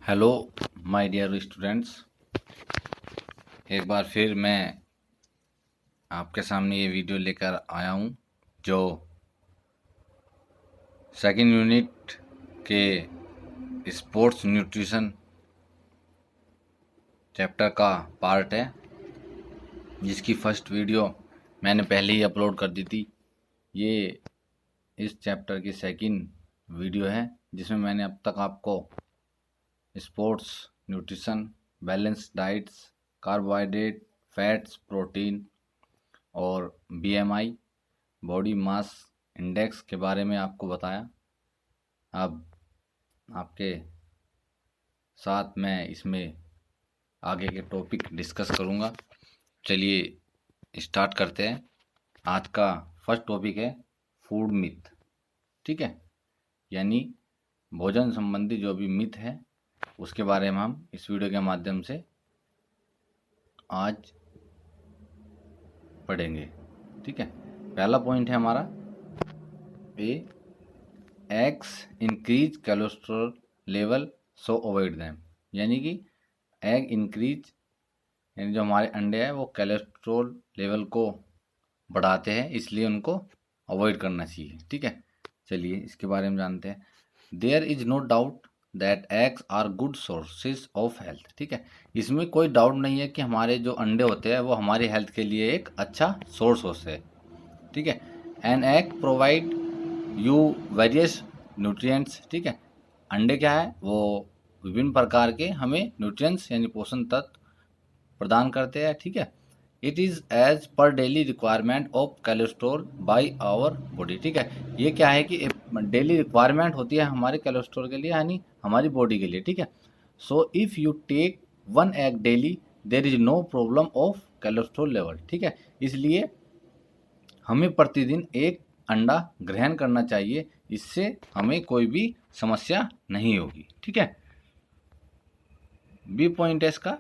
Hello my dear students, एक बार फिर मैं आपके सामने ये वीडियो लेकर आया हूँ जो सेकंड यूनिट के स्पोर्ट्स न्यूट्रिशन चैप्टर का पार्ट है, जिसकी फर्स्ट वीडियो मैंने पहले ही अपलोड कर दी थी। ये इस चैप्टर की सेकंड वीडियो है, जिसमें मैंने अब तक आपको sports nutrition, balance diets, carbohydrate, fats, protein और बीएमआई बॉडी मास इंडेक्स के बारे में आपको बताया। अब आपके साथ मैं इसमें आगे के टॉपिक डिस्कस करूँगा। चलिए स्टार्ट करते हैं। आज का फर्स्ट टॉपिक है फूड मिथ। ठीक है, यानी भोजन संबंधी जो भी मिथ है उसके बारे में हम इस वीडियो के माध्यम से आज पढ़ेंगे। ठीक है, पहला पॉइंट है हमारा A eggs increase cholesterol level so avoid them, यानी कि एग इंक्रीज यानी जो हमारे अंडे हैं वो कोलेस्ट्रॉल लेवल को बढ़ाते हैं, इसलिए उनको अवॉइड करना चाहिए। ठीक है, चलिए इसके बारे में जानते हैं। There is no doubt that eggs are good sources of health. ठीक है, इसमें कोई डाउट नहीं है कि हमारे जो अंडे होते हैं वो हमारी हेल्थ के लिए एक अच्छा सोर्स होते हैं। ठीक है, an egg provide you various nutrients. ठीक है, अंडे क्या है, वो विभिन्न प्रकार के हमें न्यूट्रिएंट्स यानी पोषण तत्व प्रदान करते हैं। ठीक है, it is as per daily requirement of cholesterol by our body. ठीक है, ये क्या है कि डेली रिक्वायरमेंट होती है हमारे कोलेस्ट्रॉल के लिए, यानी हमारी बॉडी के लिए। ठीक है, so if you take one egg daily there is no problem of cholesterol level. ठीक है, इसलिए हमें प्रतिदिन एक अंडा ग्रहण करना चाहिए, इससे हमें कोई भी समस्या नहीं होगी। ठीक है, बी पॉइंट है इसका,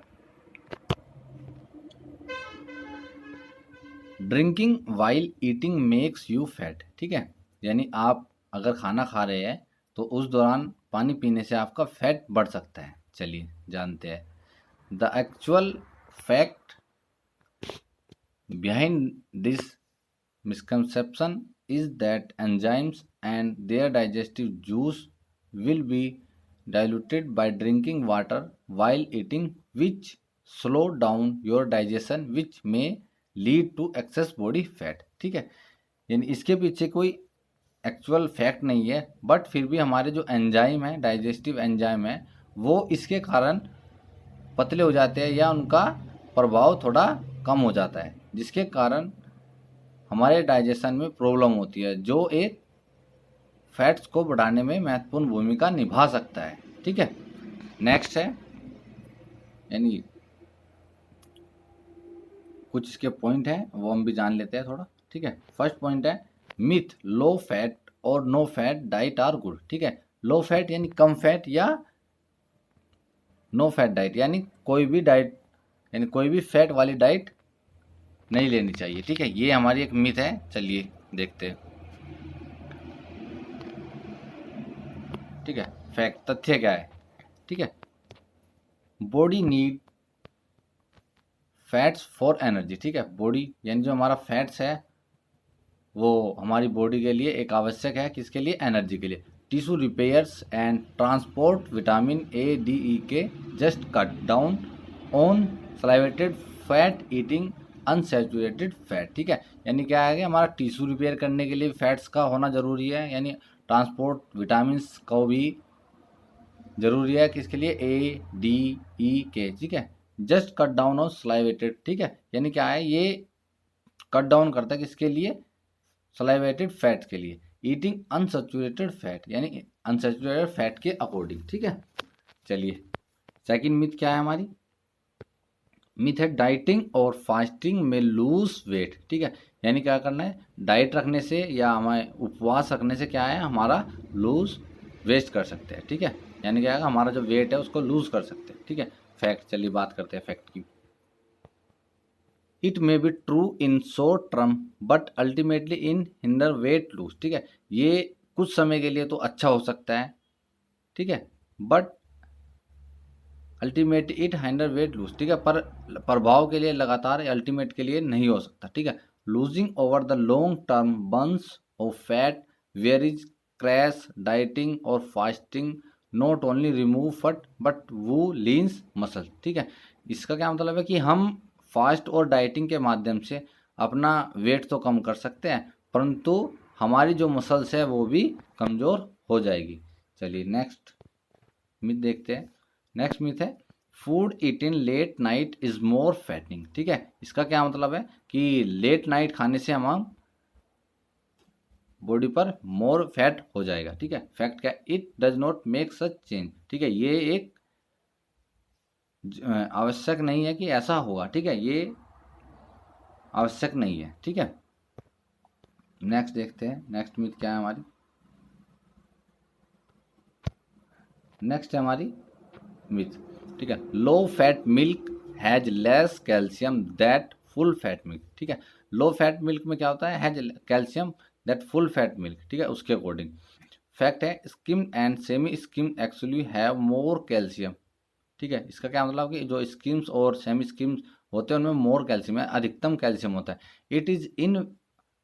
drinking while eating makes you fat. ठीक है, यानी आप अगर खाना खा रहे हैं तो उस दौरान पानी पीने से आपका फैट बढ़ सकता है। चलिए जानते हैं the actual fact behind this misconception is that enzymes and their digestive juice will be diluted by drinking water while eating, which slow down your digestion, which may lead to excess body fat। ठीक है, यानी इसके पीछे कोई actual fact नहीं है, but फिर भी हमारे जो एंजाइम है, डाइजेस्टिव एंजाइम है, वो इसके कारण पतले हो जाते हैं या उनका प्रभाव थोड़ा कम हो जाता है, जिसके कारण हमारे डाइजेशन में प्रॉब्लम होती है, जो एक फैट्स को बढ़ाने में महत्वपूर्ण भूमिका निभा सकता है। ठीक है, नेक्स्ट है, यानी कुछ इसके पॉइंट हैं वो हम भी जान लेते हैं थोड़ा। ठीक है, फर्स्ट पॉइंट है मिथ लो फैट और no fat diet are good. ठीक है, लो फैट यानी कम फैट, या नो फैट डाइट यानी कोई भी डाइट यानी कोई भी फैट वाली डाइट नहीं लेनी चाहिए। ठीक है, ये हमारी एक मिथ है। चलिए देखते हैं। ठीक है, फैक्ट तथ्य क्या है। ठीक है, body need fats for energy. ठीक है, बॉडी यानी जो हमारा फैट्स है वो हमारी बॉडी के लिए एक आवश्यक है, किसके लिए, एनर्जी के लिए। Tissue repairs and transport vitamin A D E K just cut down on saturated fat eating unsaturated fat. ठीक है, यानी क्या है कि हमारा टिश्यू रिपेयर करने के लिए फैट्स का होना ज़रूरी है, यानी ट्रांसपोर्ट विटामिन को भी जरूरी है, किसके लिए, ए डी ई के। ठीक है, जस्ट कट डाउन ऑन सलाइवेटेड। ठीक है, यानी क्या है, ये कट डाउन करता है किसके लिए, सलाइवेटेड फैट के लिए। ईटिंग अनसैचुरेटेड फैट यानी अनसैचुरेटेड फैट के अकॉर्डिंग। ठीक है, चलिए सेकंड मिथ क्या है हमारी, मिथ है डाइटिंग और फास्टिंग में लूज वेट। ठीक है, यानी क्या करना है, डाइट रखने से या हमारे उपवास रखने से क्या है, हमारा लूज वेस्ट कर सकते हैं। ठीक है, यानी क्या है, हमारा जो वेट है उसको लूज कर सकते हैं। ठीक है, फैक्ट, चलिए बात करते हैं फैक्ट की। It may be true in short term but ultimately in hinder weight lose. ठीक है, ये कुछ समय के लिए तो अच्छा हो सकता है, ठीक है, but ultimate it handle weight lose, ठीक है, पर प्रभाव के लिए लगातार, अल्टीमेट के लिए नहीं हो सकता, ठीक है। Losing over the long term burns of fat where is crash dieting और fasting not only remove fat but वो लीन्स मसल, ठीक है। इसका क्या मतलब है कि हम फास्ट और डाइटिंग के माध्यम से अपना वेट तो कम कर सकते हैं, परंतु हमारी जो मसल्स है वो भी कमज़ोर हो जाएगी। चलिए नेक्स्ट मिथ देखते हैं। नेक्स्ट मिथ है food eating late night is more fattening, ठीक है। इसका क्या मतलब है कि लेट नाइट खाने से हम बॉडी पर मोर फैट हो जाएगा, ठीक है। फैक्ट क्या, it does not make such change, ठीक है। ये एक आवश्यक नहीं है कि ऐसा होगा, ठीक है, ये आवश्यक नहीं है, ठीक है। नेक्स्ट देखते हैं, नेक्स्ट मिथ क्या है हमारी। नेक्स्ट है हमारी मिथ, ठीक है, low fat milk has less calcium that full fat milk, ठीक है। लो फैट मिल्क में क्या होता है, has calcium that full fat milk, ठीक है, उसके अकॉर्डिंग। फैक्ट है scheme and semi scheme actually have more calcium, ठीक है। इसका क्या मतलब कि जो स्किम्स और सेमी स्किम्स होते हैं उनमें मोर कैल्शियम है, अधिकतम कैल्शियम होता है। It is in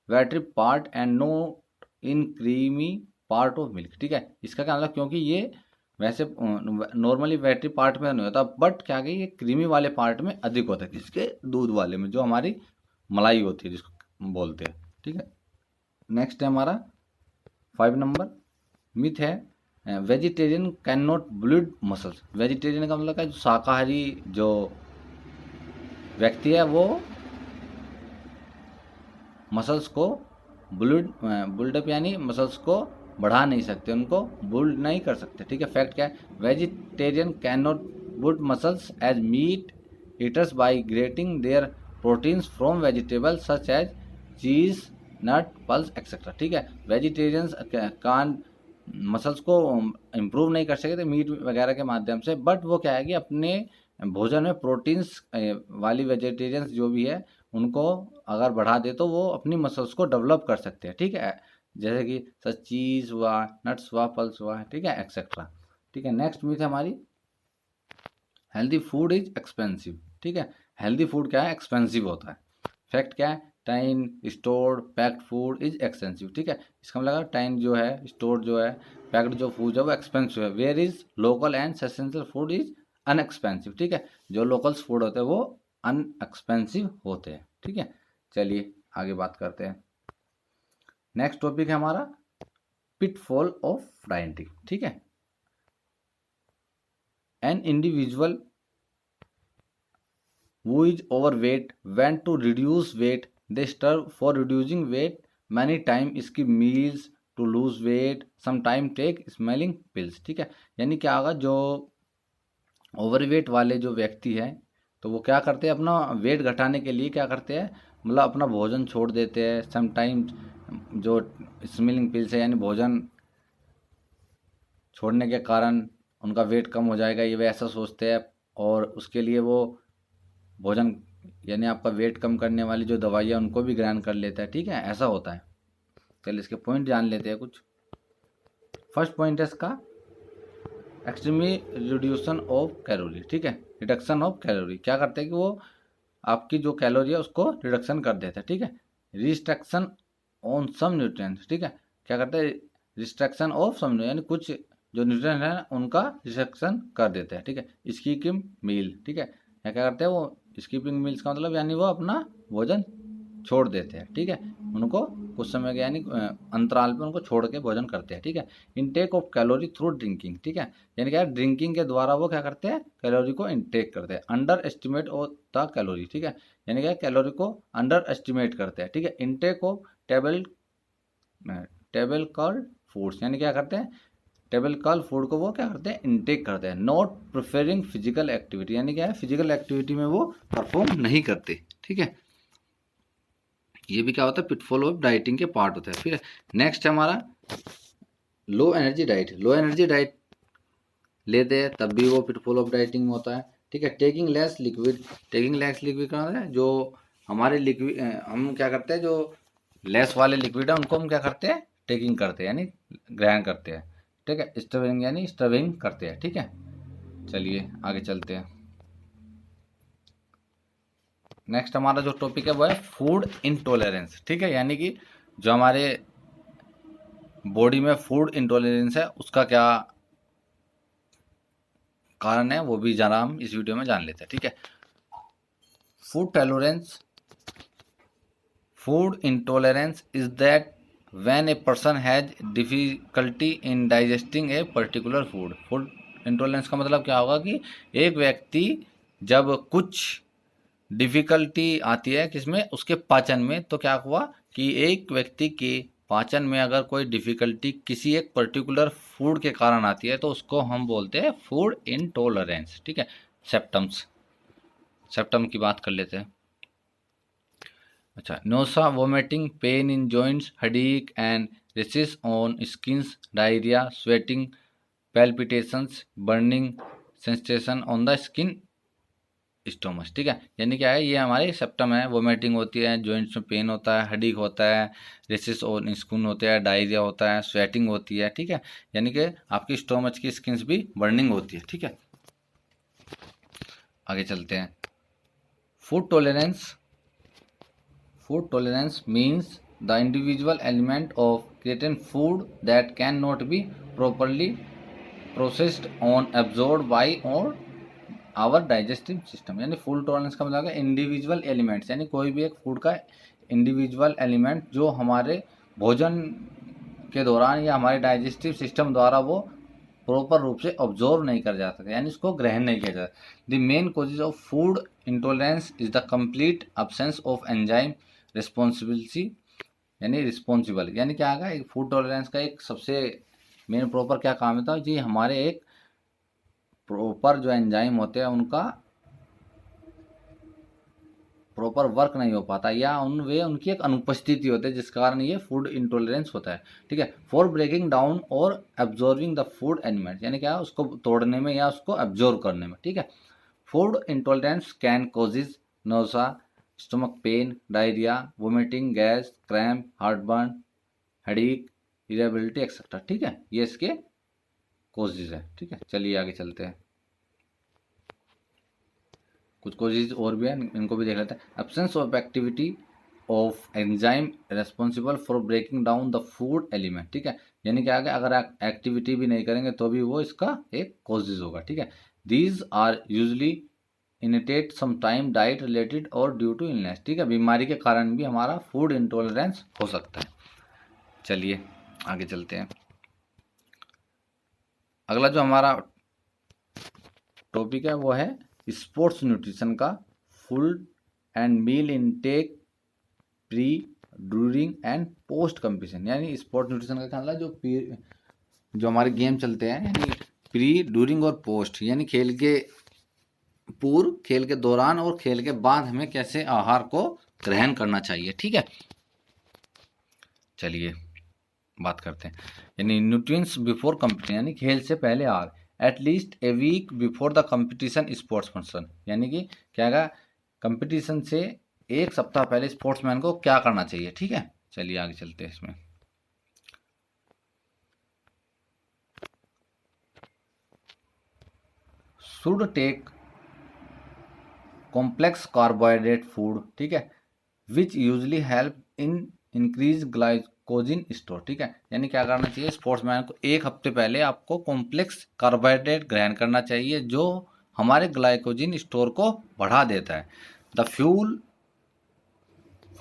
watery part and no in creamy part of milk, ठीक है। इसका क्या मतलब, क्योंकि ये वैसे नॉर्मली वैटरी पार्ट में नहीं होता, बट क्या कि ये क्रीमी वाले पार्ट में अधिक होता है, किसके, दूध वाले में, जो हमारी मलाई होती है जिसको बोलते हैं, ठीक है। नेक्स्ट है हमारा 5 नंबर मिथ है vegetarian can not blood muscles. Vegetarian का मतलब है जो शाकाहारी जो व्यक्ति है वो मसल्स को बुल्डअप यानी मसल्स को बढ़ा नहीं सकते, उनको बुल्ड नहीं कर सकते, ठीक है। फैक्ट क्या है, vegetarian can not build muscles as meat eaters by getting their proteins from vegetable such as cheese nut pulse etcetera, ठीक है। वेजिटेरियंस कान मसल्स को इम्प्रूव नहीं कर सके थे मीट वगैरह के माध्यम से, बट वो क्या है कि अपने भोजन में प्रोटीन्स वाली वेजिटेरियंस जो भी है उनको अगर बढ़ा दे तो वो अपनी मसल्स को डेवलप कर सकते हैं, ठीक है। जैसे कि सच चीज़ हुआ, नट्स हुआ, पल्स हुआ, ठीक है, एक्सेट्रा, ठीक है। नेक्स्ट मिथ है हमारी हेल्दी फूड इज एक्सपेंसिव, ठीक है। हेल्दी फूड क्या है, एक्सपेंसिव होता है। फैक्ट क्या है, टाइन stored packed food is expensive, ठीक है। इसका मतलब टाइन जो है, स्टोर्ड जो है, पैक्ड जो फूड है वो एक्सपेंसिव है। Where is local and sustainable food is unexpensive, ठीक है। जो लोकल्स फूड होते हैं वो अनएक्सपेंसिव होते हैं, ठीक है। चलिए आगे बात करते हैं। नेक्स्ट टॉपिक है हमारा पिटफॉल ऑफ डाइटिंग, ठीक है। An individual who is overweight want to reduce weight, they starve for reducing weight, many time skip meals to lose weight, sometime take smelling pills, ठीक है। यानी क्या होगा, जो ओवरवेट वाले जो व्यक्ति हैं तो वो क्या करते हैं, अपना वेट घटाने के लिए क्या करते हैं, मतलब अपना भोजन छोड़ देते हैं। समटाइम जो स्मेलिंग पिल्स है यानी भोजन छोड़ने के कारण उनका वेट कम हो जाएगा, ये वे ऐसा सोचते हैं, और उसके लिए वो भोजन यानी आपका वेट कम करने वाली जो दवाइयाँ उनको भी ग्रहण कर लेता है, ठीक है, ऐसा होता है। चलिए इसके पॉइंट जान लेते हैं कुछ। फर्स्ट पॉइंट है इसका एक्सट्रीमी रिड्यूसन ऑफ कैलोरी, ठीक है, रिडक्शन ऑफ कैलोरी। क्या करते हैं कि वो आपकी जो कैलोरी है उसको रिडक्शन कर देते हैं, ठीक है। रिस्ट्रक्शन ऑन सम न्यूट्रिएंट्स, ठीक है, क्या करते हैं, रिस्ट्रक्शन ऑफ सम यानी कुछ जो न्यूट्रिएंट है उनका रिस्ट्रक्शन कर देते हैं, ठीक है। स्कीपिंग मील, ठीक है, या क्या करते हैं वो स्कीपिंग मील्स का मतलब यानी वो अपना भोजन छोड़ देते हैं, ठीक है, उनको कुछ समय के यानी अंतराल पे उनको छोड़ के भोजन करते हैं, ठीक है। Intake of calorie through drinking, ठीक है, यानी क्या ड्रिंकिंग के द्वारा वो क्या करते हैं, कैलोरी को इनटेक करते हैं। Under estimate of the calorie, ठीक है, यानी क्या कैलोरी को अंडर एस्टिमेट करते हैं, ठीक है। Intake of table called foods, यानी क्या करते हैं, टेबल कॉल फूड को वो क्या करते हैं, इनटेक करते हैं। नॉट प्रेफरिंग फिजिकल एक्टिविटी, यानी क्या है, फिजिकल एक्टिविटी में वो परफॉर्म नहीं करते, ठीक है। ये भी क्या होता है, पिटफॉल ऑफ डाइटिंग के पार्ट होता है। फिर नेक्स्ट है हमारा low energy diet. Low energy diet लेते हैं तब भी वो पिटफॉल ऑफ डाइटिंग में होता है, ठीक है। Taking less liquid, taking less liquid का है जो हमारे लिक्विड हम क्या करते हैं, जो लेस वाले लिक्विड है उनको हम क्या करते हैं, टेकिंग करते हैं यानी ग्रहण करते हैं, ठीक है। स्टविंग यानी स्टविंग करते हैं, ठीक है। चलिए आगे चलते हैं। नेक्स्ट हमारा जो टॉपिक है वो है फूड इंटॉलरेंस। ठीक है, यानी कि जो हमारे बॉडी में फूड इंटॉलरेंस है उसका क्या कारण है वो भी जरा हम इस वीडियो में जान लेते हैं। ठीक है, food tolerance, food intolerance is that when a person has difficulty in digesting a particular food। Food intolerance का मतलब क्या होगा कि एक व्यक्ति जब कुछ डिफ़िकल्टी आती है किसमें, उसके पाचन में, तो क्या हुआ कि एक व्यक्ति के पाचन में अगर कोई डिफ़िकल्टी किसी एक पर्टिकुलर फूड के कारण आती है तो उसको हम बोलते हैं फूड इंटॉलरेंस। ठीक है, सिम्टम्स, सिम्टम की बात कर लेते हैं। अच्छा, nausea, vomiting, pain in joints, headache and rashes on skins, diarrhoea, sweating, palpitations, burning sensation on the skin, stomach. ठीक है, यानी क्या है, ये हमारे सिम्टम है। वोमिटिंग होती है, जॉइंट्स में पेन होता है, हेडेक होता है, रेशेस ऑन स्किन होते हैं, डायरिया होता है, स्वेटिंग होती है। ठीक है, यानी कि आपकी स्टोमच की स्किन्स भी बर्निंग होती है। ठीक है, आगे चलते हैं। Food tolerance, food tolerance means the individual element of certain food that cannot be properly processed or absorbed by or our digestive system। यानी फूड टॉलरेंस का मतलब है इंडिविजुअल एलिमेंट्स, यानी कोई भी एक फूड का इंडिविजुअल एलिमेंट जो हमारे भोजन के दौरान या हमारे डाइजेस्टिव सिस्टम द्वारा वो प्रॉपर रूप से ऑब्जॉर्व नहीं कर जा सकता, यानी इसको ग्रहण नहीं किया जाता। The main causes of food intolerance is the complete absence of enzyme responsibility, यानी रिस्पॉन्सिबल, यानी क्या आएगा, एक फूड टॉलरेंस का एक सबसे मेन प्रॉपर क्या काम होता है जी, हमारे एक प्रॉपर जो एंजाइम होते हैं उनका प्रॉपर वर्क नहीं हो पाता या उनकी एक अनुपस्थिति होती है जिस कारण ये फूड इंटॉलरेंस होता है। ठीक है, फॉर ब्रेकिंग डाउन और एब्जॉर्विंग द फूड एलिमेंट, यानी क्या, उसको तोड़ने में या उसको एब्जॉर्व करने में। ठीक है, food intolerance can causes nausea, stomach pain, diarrhoea, vomiting, gas, cramp, heartburn, headache, irritability etcetera. ठीक है, ये इसके कॉजेज है। ठीक है, चलिए आगे चलते हैं। कुछ कॉजेज और भी है, इनको भी देख लेते हैं। Absence of activity of enzyme responsible for breaking down the food element. ठीक है, यानी क्या है, अगर एक्टिविटी भी नहीं करेंगे तो भी वो इसका एक कॉजेज होगा। ठीक है, these are usually initiate some time diet related और ड्यू टू इलनेस। ठीक है, बीमारी के कारण भी हमारा फूड इंटॉलरेंस हो सकता है। चलिए आगे चलते हैं। अगला जो हमारा टॉपिक है वो है स्पोर्ट्स न्यूट्रिशन का, food and meal intake pre, during and post competition. यानी स्पोर्ट्स न्यूट्रिशन का क्या मतलब, जो हमारे गेम चलते हैं, यानी प्री, ड्यूरिंग और पोस्ट, यानी खेल के पूर्व, खेल के दौरान और खेल के बाद हमें कैसे आहार को ग्रहण करना चाहिए। ठीक है, चलिए बात करते हैं। यानी न्यूट्रिएंट्स बिफोर कंपटीशन, यानी खेल से पहले आहार, at least a week before the competition sports person, यानी कि क्या है, कंपटीशन से एक सप्ताह पहले स्पोर्ट्समैन को क्या करना चाहिए। ठीक है, चलिए आगे चलते हैं इसमें। Should take complex carbohydrate food. ठीक है, which usually help in increase glycogen store. ठीक है, यानी क्या करना चाहिए, स्पोर्ट्समैन को एक हफ्ते पहले आपको कॉम्प्लेक्स कार्बोहाइड्रेट ग्रहण करना चाहिए जो हमारे ग्लाइकोजिन स्टोर को बढ़ा देता है। The fuel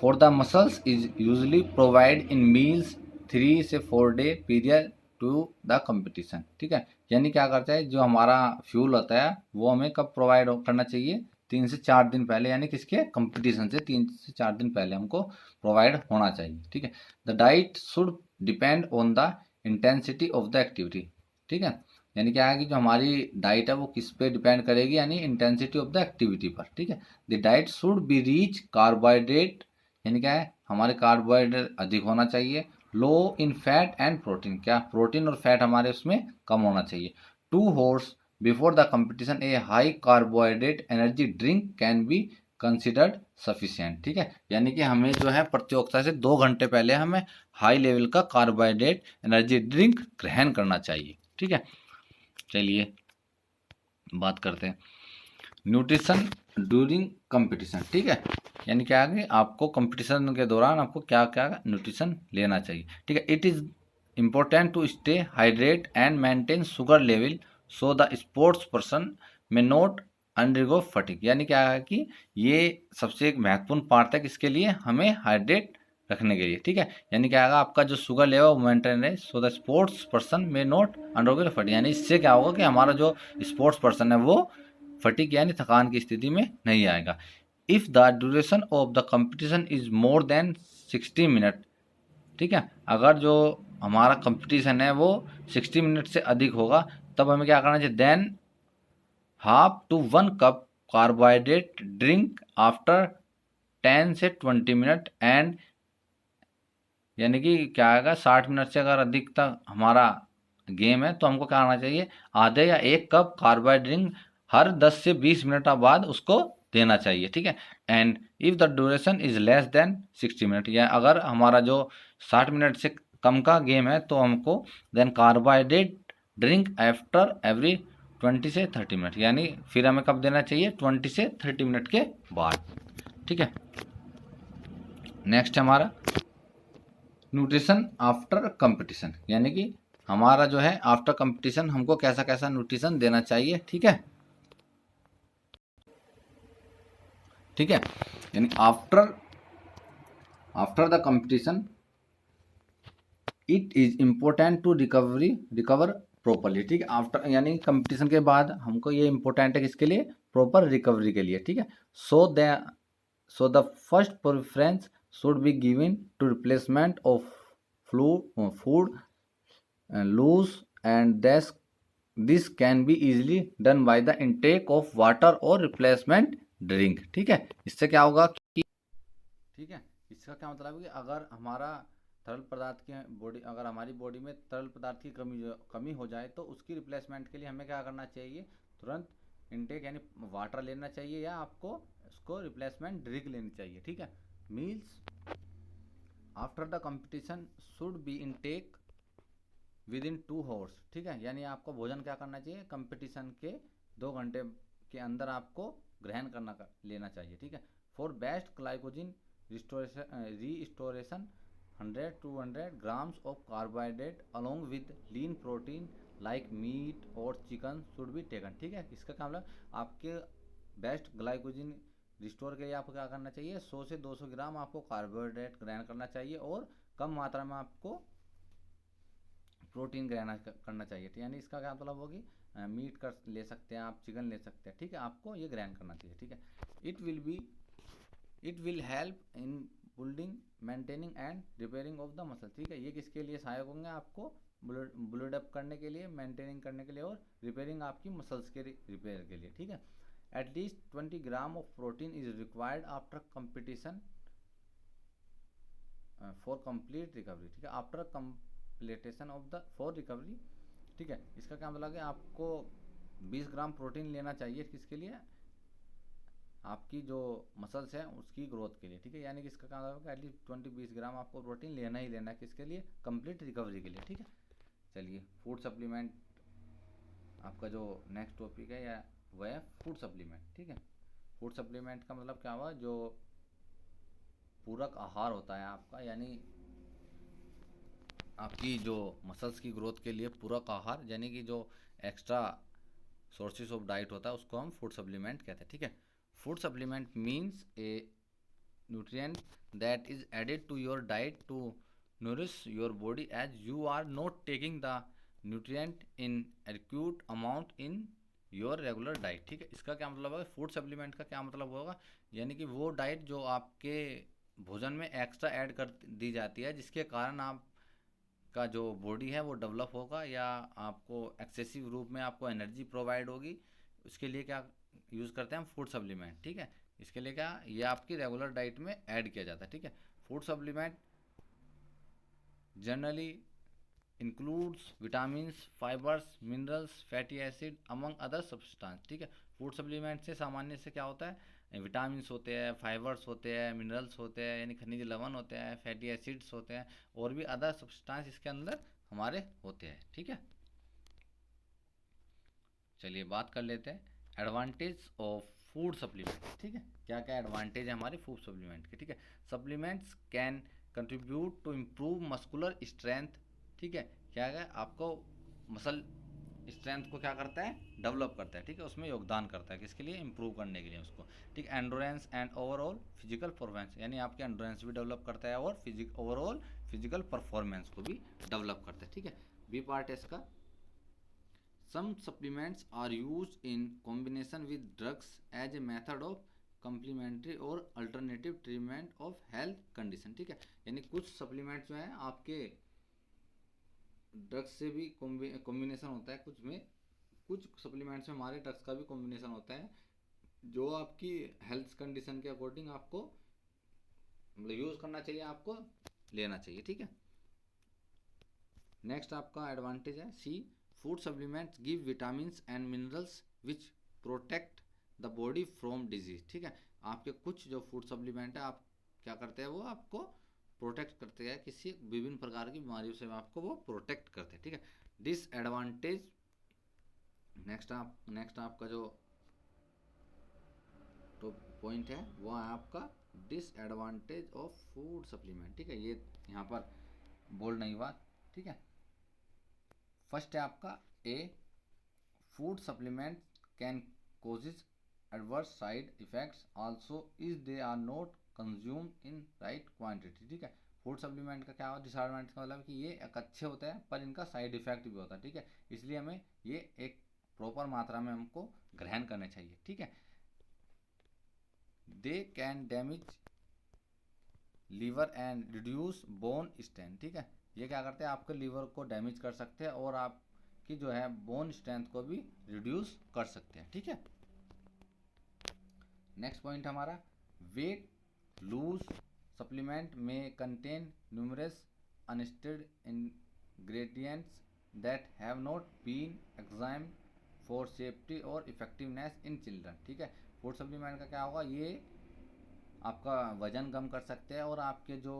for the muscles is usually provide in meals 3 से 4 day period to the competition. ठीक है, यानी क्या करता है, जो हमारा फ्यूल होता है वो हमें कब प्रोवाइड करना चाहिए, 3 से 4 दिन पहले, यानी किसके, कंपटीशन से 3 से 4 दिन पहले हमको प्रोवाइड होना चाहिए। ठीक है, the diet should depend on the intensity of the activity. ठीक है, यानी क्या है कि जो हमारी डाइट है वो किस पे डिपेंड करेगी, यानी इंटेंसिटी ऑफ द एक्टिविटी पर। ठीक है, the diet should be rich carbohydrate, यानी क्या है, हमारे कार्बोहाइड्रेट अधिक होना चाहिए, लो इन फैट एंड प्रोटीन, क्या प्रोटीन और फैट हमारे उसमें कम होना चाहिए। 2 hours before the competition A high carbohydrate energy drink can be considered sufficient. ठीक है, यानी कि हमें जो है प्रतियोगिता से 2 घंटे पहले हमें हाई लेवल का कार्बोहाइड्रेट एनर्जी ड्रिंक ग्रहण करना चाहिए। ठीक है, चलिए बात करते हैं न्यूट्रिशन ड्यूरिंग कंपटीशन। ठीक है, यानी क्या है कि आपको कंपटीशन के दौरान आपको क्या क्या न्यूट्रिशन लेना चाहिए। ठीक है, it is important to stay hydrate and maintain sugar level so the sports person may not undergo fatigue. यानी क्या है कि ये सबसे एक महत्वपूर्ण पार्ट है किसके लिए, हमें हाइड्रेट रखने के लिए। ठीक है, यानी क्या होगा आपका जो शुगर लेवल वो मेंटेन रहे सो the sports person may not undergo fatigue. यानी इससे क्या होगा कि हमारा जो स्पोर्ट्स पर्सन है वो फटीग यानी थकान की स्थिति में नहीं आएगा। If the duration of the competition is more than 60 minute. ठीक है, अगर जो हमारा कंपटीशन है वो 60 मिनट से अधिक होगा तब हमें क्या करना चाहिए, then half to 1 cup carbohydrate drink after 10 से 20 मिनट एंड, यानी कि क्या आएगा 60 मिनट से अगर अधिक तक हमारा गेम है तो हमको क्या करना चाहिए, आधे या 1 कप कार्बोहाइड्रेट हर 10 से 20 मिनट बाद उसको देना चाहिए। ठीक है, and if the duration is less than 60 minute, या अगर हमारा जो 60 मिनट से कम का गेम है तो हमको then carbohydrate drink after every 20 से 30 मिनट, यानी फिर हमें कब देना चाहिए, 20 से 30 मिनट के बाद। ठीक है, नेक्स्ट है हमारा न्यूट्रिशन आफ्टर कंपटीशन, यानी कि हमारा जो है आफ्टर कंपटीशन हमको कैसा कैसा न्यूट्रिशन देना चाहिए। ठीक है, ठीक है, यानी after the competition it is important to recover properly. ठीक है, आफ्टर यानी कंपटीशन के बाद हमको ये इम्पोर्टेंट है किसके लिए, प्रॉपर रिकवरी के लिए। ठीक है, so the first preference should be given to replacement of food lose and this can be easily done by the intake of water और रिप्लेसमेंट ड्रिंक। ठीक है, इससे क्या होगा कि, ठीक है, इसका क्या मतलब है कि अगर हमारा तरल पदार्थ की बॉडी, अगर हमारी बॉडी में तरल पदार्थ की कमी हो जाए तो उसकी रिप्लेसमेंट के लिए हमें क्या करना चाहिए, तुरंत इंटेक यानी वाटर लेना चाहिए या आपको उसको रिप्लेसमेंट ड्रिंक लेनी चाहिए। ठीक है, meals after the competition should be intake with in 2 hours. ठीक है, यानी आपको भोजन क्या करना चाहिए, कंपटीशन के 2 घंटे के अंदर आपको ग्रहण लेना चाहिए। ठीक है, for best glycogen restoration 100 to 200 grams of carbohydrate along with lean protein like meat और चिकन शुड बी टेकन। ठीक है, इसका क्या मतलब आपके बेस्ट ग्लाइकोजन रिस्टोर के लिए आपको क्या करना चाहिए, 100 से 200 ग्राम आपको कार्बोहाइड्रेट ग्रहण करना चाहिए और कम मात्रा में आपको प्रोटीन ग्रहण करना चाहिए। यानी इसका क्या मतलब होगी, मीट कर ले सकते हैं आप, चिकन ले सकते हैं। ठीक है, आपको ये ग्रहण करना चाहिए। ठीक है, it will help in building maintaining and repairing of the muscle. ठीक है, ये किसके लिए सहायक होंगे, आपको ब्लड अप करने के लिए, मेंटेनिंग करने के लिए और रिपेयरिंग आपकी मसल्स के रिपेयर के लिए। ठीक है, at least 20 gram of protein is required after competition for complete recovery. ठीक है, after completion of the for recovery. ठीक है, इसका क्या मतलब है आपको 20 ग्राम प्रोटीन लेना चाहिए किसके लिए, आपकी जो मसल्स है उसकी ग्रोथ के लिए। ठीक है, यानी कि इसका क्या मतलब है एटलीस्ट 20-20 ग्राम आपको प्रोटीन लेना ही लेना है किसके लिए, कंप्लीट रिकवरी के लिए। ठीक है, चलिए फूड सप्लीमेंट आपका जो नेक्स्ट टॉपिक है या वह है फूड सप्लीमेंट। ठीक है, फूड सप्लीमेंट का मतलब क्या हुआ, जो पूरक आहार होता है आपका, यानी आपकी जो मसल्स की ग्रोथ के लिए पूरक आहार, यानी कि जो एक्स्ट्रा सोर्सेज ऑफ डाइट होता है उसको हम फूड सप्लीमेंट कहते हैं। ठीक है, food supplement means A nutrient that is added to your diet to nourish your body as you are not taking the nutrient in adequate amount in your regular diet। ठीक है, इसका क्या मतलब है, फूड सप्लीमेंट का क्या मतलब होगा, यानी कि वो डाइट जो आपके भोजन में एक्स्ट्रा ऐड कर दी जाती है जिसके कारण आप का जो बॉडी है वो डेवलप होगा या आपको एक्सेसिव रूप में आपको एनर्जी प्रोवाइड होगी, उसके लिए क्या यूज़ करते हैं हम फूड सप्लीमेंट। ठीक है, इसके लिए क्या ये आपकी रेगुलर डाइट में ऐड किया जाता है। ठीक है, food supplement generally includes vitamins, fibres, minerals, fatty acid among other substance. ठीक है, फूड सप्लीमेंट से सामान्य से क्या होता है, विटामिन्स होते हैं, फाइबर्स होते हैं, मिनरल्स होते हैं यानी खनिज लवण होते हैं, फैटी एसिड्स होते हैं और भी अदर सब्सटेंस इसके अंदर हमारे होते हैं। ठीक है, चलिए बात कर लेते हैं एडवांटेज ऑफ फूड सप्लीमेंट। ठीक है, क्या क्या एडवांटेज है हमारे फूड सप्लीमेंट के। ठीक है, supplements can contribute to improve muscular strength. ठीक है, क्या है आपको मसल स्ट्रेंथ को क्या करता है, डेवलप करता है। ठीक है, उसमें योगदान करता है, किसके लिए, इंप्रूव करने के लिए उसको। ठीक है, endurance and overall physical performance, यानी आपके एंडोरेंस भी डेवलप करता है और ओवरऑल फिजिकल परफॉर्मेंस को भी डेवलप करता है। ठीक है, बी पार्ट है इसका, some supplements are used in combination with drugs as a method of complementary or alternative treatment of health condition। ठीक है, यानी कुछ सप्लीमेंट्स जो हैं आपके ड्रग्स से भी कॉम्बिनेशन होता है, कुछ सप्लीमेंट्स में हमारे ड्रग्स का भी कॉम्बिनेशन होता है, जो आपकी हेल्थ कंडीशन के अकॉर्डिंग आपको मतलब यूज़ करना चाहिए, आपको लेना चाहिए। ठीक है, नेक्स्ट आपका एडवांटेज है C, food supplements give vitamins and minerals which protect the body from disease. ठीक है, आपके कुछ जो फूड सप्लीमेंट है आप क्या करते हैं, वो आपको प्रोटेक्ट करते हैं, किसी विभिन्न प्रकार की बीमारियों से आपको वो प्रोटेक्ट करते हैं। ठीक है, डिसएडवांटेज, नेक्स्ट आपका जो तो पॉइंट है वो है आपका डिसएडवांटेज ऑफ फूड सप्लीमेंट। ठीक है, ये यहाँ पर बोल्ड नहीं हुआ। ठीक है, फर्स्ट है आपका A, food supplement can causes adverse side effects also is they are not consume in right quantity. ठीक है, फूड सप्लीमेंट का क्या होता है डिसएडवांटेज का मतलब कि ये एक अच्छे होते हैं पर इनका साइड इफेक्ट भी होता है। ठीक है, इसलिए हमें ये एक प्रॉपर मात्रा में हमको ग्रहण करने चाहिए। ठीक है, they can damage liver and reduce bone strength. ठीक है, ये क्या करते हैं, आपके लीवर को डैमेज कर सकते हैं और आपकी जो है बोन स्ट्रेंथ को भी रिड्यूस कर सकते हैं। ठीक है, नेक्स्ट पॉइंट हमारा वेट लूज सप्लीमेंट में contain numerous untested ingredients that have not been examined for safety और इफेक्टिवनेस इन चिल्ड्रन। ठीक है, फूड सप्लीमेंट का क्या होगा, ये आपका वजन कम कर सकते हैं और आपके जो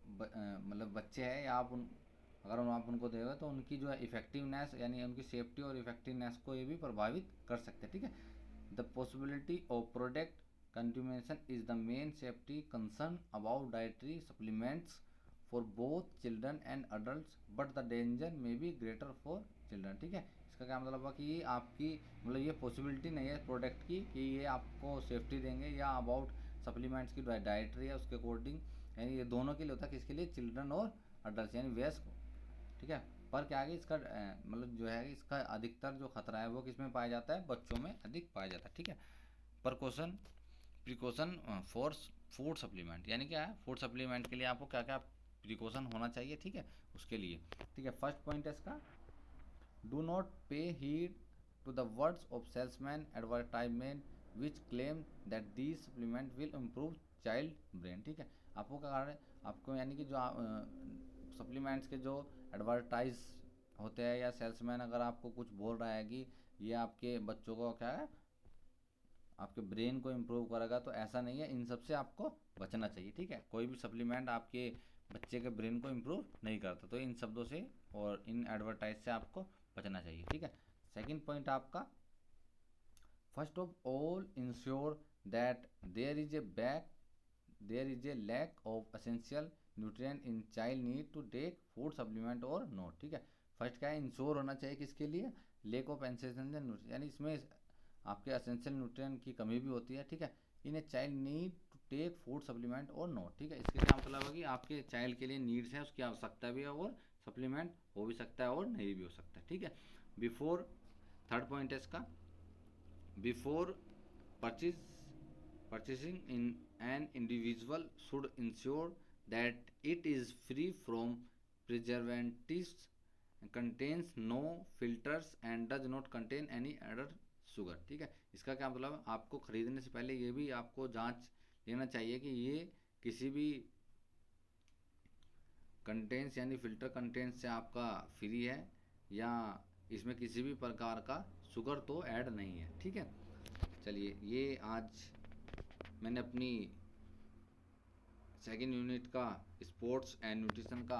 मतलब बच्चे हैं या अगर आप उनको देंगे तो उनकी जो है इफेक्टिवनेस यानी उनकी सेफ्टी और इफेक्टिवनेस को ये भी प्रभावित कर सकते हैं। ठीक है, the possibility of product consummation is the main safety concern about dietary supplements for both children and adult but the danger may be greater for children. ठीक है, इसका क्या मतलब है कि ये आपकी मतलब ये पॉसिबिलिटी नहीं है प्रोडक्ट की कि ये आपको सेफ्टी देंगे या अबाउट सप्लीमेंट्स की डाइटरी है उसके अकॉर्डिंग, यानी ये दोनों के लिए होता है, किसके लिए, चिल्ड्रन और अडल्ट यानी वयस्क। ठीक है, पर क्या है इसका मतलब जो है इसका अधिकतर जो खतरा है वो किस में पाया जाता है, बच्चों में अधिक पाया जाता है। ठीक है, प्रिकॉशन फॉर फूड सप्लीमेंट, यानी क्या है फूड सप्लीमेंट के लिए आपको क्या क्या प्रिकॉशन होना चाहिए। ठीक है, उसके लिए। ठीक है, फर्स्ट पॉइंट है इसका, do not pay heed to the words of salesman advertisement which claim that these supplement will improve child brain. ठीक है, आपको क्या कारण है, आपको यानी कि जो सप्लीमेंट्स के जो एडवर्टाइज होते हैं या सेल्समैन अगर आपको कुछ बोल रहा है कि ये आपके बच्चों को क्या है आपके ब्रेन को इम्प्रूव करेगा, तो ऐसा नहीं है, इन सब से आपको बचना चाहिए। ठीक है, कोई भी सप्लीमेंट आपके बच्चे के ब्रेन को इम्प्रूव नहीं करता, तो इन शब्दों से और इन एडवर्टाइज से आपको बचना चाहिए। ठीक है, सेकंड पॉइंट आपका, first of all ensure that there is a lack of essential nutrient in child need to take food supplement और नॉट। ठीक है, फर्स्ट क्या है, इंश्योर होना चाहिए किसके लिए, लेक ऑफ एसेंशियल न्यूट्रिएंट, यानी इसमें आपके एसेंशियल न्यूट्रिएंट की कमी भी होती है। ठीक है, in a child need to take food supplement और नॉट। ठीक है, इसके क्या मतलब है कि आपके चाइल्ड के लिए नीड्स है, उसकी आवश्यकता भी है और सप्लीमेंट हो भी सकता है और नहीं भी हो सकता है। ठीक है, बिफोर, थर्ड पॉइंट है इसका, before purchasing in an individual should ensure that it is free from preservatives, contains no filters and does not contain any added sugar। ठीक है, इसका क्या मतलब, आपको खरीदने से पहले ये भी आपको जांच लेना चाहिए कि ये किसी भी कंटेंट्स यानी फिल्टर कंटेंट्स से आपका फ्री है या इसमें किसी भी प्रकार का शुगर तो ऐड नहीं है। ठीक है, चलिए ये आज मैंने अपनी सेकेंड यूनिट का स्पोर्ट्स एंड न्यूट्रिशन का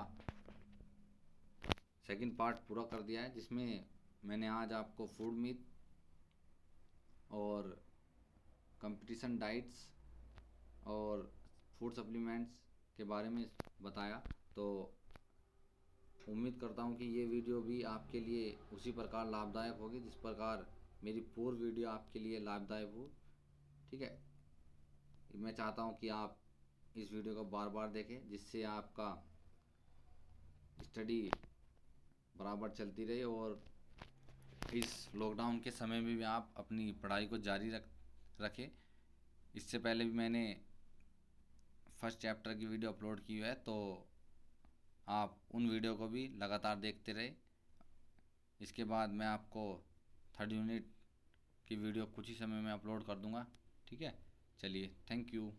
सेकेंड पार्ट पूरा कर दिया है, जिसमें मैंने आज आपको फूड मिथ और कंपटीशन डाइट्स और फूड सप्लीमेंट्स के बारे में बताया। तो उम्मीद करता हूँ कि ये वीडियो भी आपके लिए उसी प्रकार लाभदायक होगी जिस प्रकार मेरी पूरी वीडियो आपके लिए लाभदायक हो। ठीक है, मैं चाहता हूँ कि आप इस वीडियो को बार बार देखें जिससे आपका स्टडी बराबर चलती रहे और इस लॉकडाउन के समय में भी आप अपनी पढ़ाई को जारी रखें। इससे पहले भी मैंने फर्स्ट चैप्टर की वीडियो अपलोड की है, तो आप उन वीडियो को भी लगातार देखते रहे। इसके बाद मैं आपको थर्ड यूनिट की वीडियो कुछ ही समय में अपलोड कर दूंगा। ठीक है, चलिए, थैंक यू।